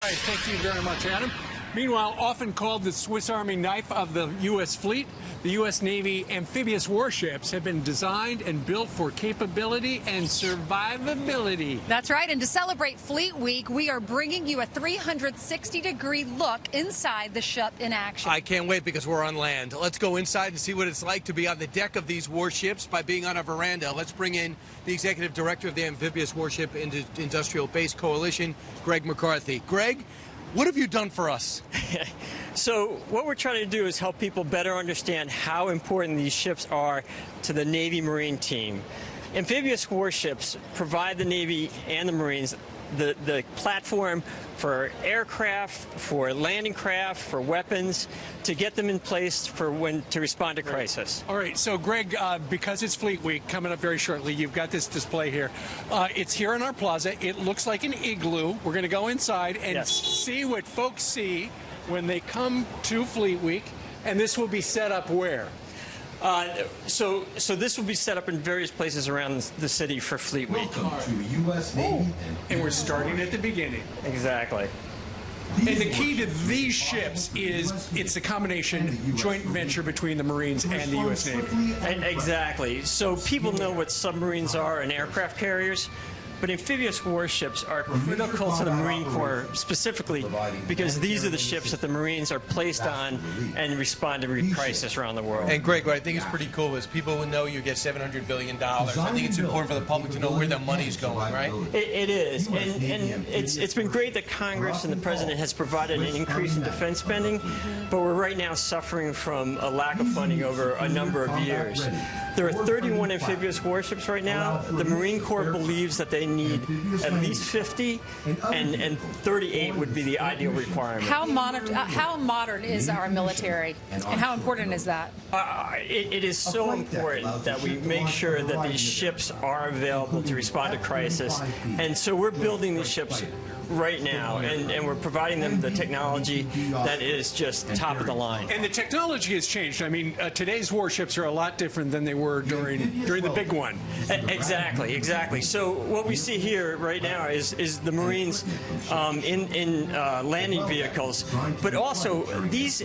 right, thank you very much, Adam. Meanwhile, often called the Swiss Army knife of the U.S. fleet, the U.S. Navy amphibious warships have been designed and built for capability and survivability. That's right, and to celebrate Fleet Week, we are bringing you a 360-degree look inside the ship in action. I can't wait because we're on land. Let's go inside and see what it's like to be on the deck of these warships by being on a veranda. Let's bring in the Executive Director of the Amphibious Warship Industrial Base Coalition, Greg McCarthy. Greg, what have you done for us? So what we're trying to do is help people better understand how important these ships are to the Navy Marine team. Amphibious warships provide the Navy and the Marines the platform for aircraft, for landing craft, for weapons, to get them in place for when to respond to crisis. All right, so Greg, because it's Fleet Week coming up very shortly, you've got this display here. It's here in our plaza. It looks like an igloo. We're going to go inside and see what folks see when they come to Fleet Week, and this will be set up where? So this will be set up in various places around the city for Fleet Week. Welcome to U.S. Navy And we're starting at the beginning. Exactly. And the key to these ships is it's a combination joint venture between the Marines and the U.S. Navy. Exactly. So people know what submarines are and aircraft carriers, but amphibious warships are critical to the Marine Corps specifically because these are the ships that the Marines are placed on and respond to crisis around the world. And Greg, what I think is pretty cool is people will know you get $700 billion. I think it's important for the public to know where their money's going, right? It is. And it's been great that Congress and the President has provided an increase in defense spending, but we're right now suffering from a lack of funding over a number of years. There are 31 amphibious warships right now. The Marine Corps believes that they need at least 50, and 38 would be the ideal requirement. How modern is our military, and how important is that? It is so important that we make sure that these ships are available to respond to crisis, and so we're building these ships right now, and we're providing them the technology that is just top of the line. And the technology has changed. I mean, today's warships are a lot different than they were during the big one. Exactly. So what we see here right now is the Marines in landing vehicles, but also these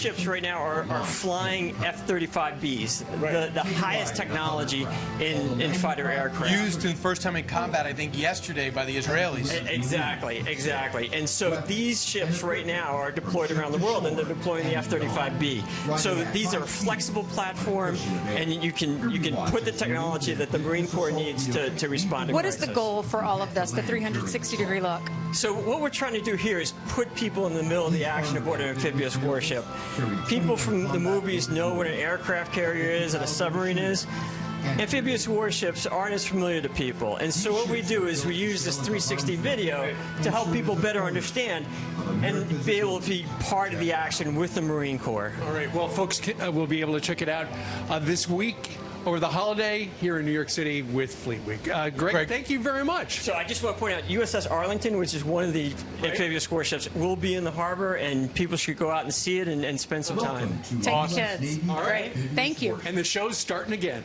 ships right now are flying F-35Bs, the highest technology in fighter aircraft. Used in first time in combat, I think, yesterday by the Israelis. Exactly. And so these ships right now are deployed around the world, and they're deploying the F-35B. So these are a flexible platform, and you can put the technology that the Marine Corps needs to respond to What crisis. is the goal for all of this, the 360-degree look? So what we're trying to do here is put people in the middle of the action aboard an amphibious warship. People from the movies know what an aircraft carrier is and a submarine is. Amphibious warships aren't as familiar to people, and so what we do is we use this 360 video to help people better understand and be able to be part of the action with the Marine Corps. All right, well, folks will be able to check it out this week over the holiday here in New York City with Fleet Week. Greg, thank you very much. So I just want to point out, USS Arlington, which is one of the amphibious warships, will be in the harbor, and people should go out and see it and spend some time. Take the kids. All right. Great. Thank you. And the show's starting again.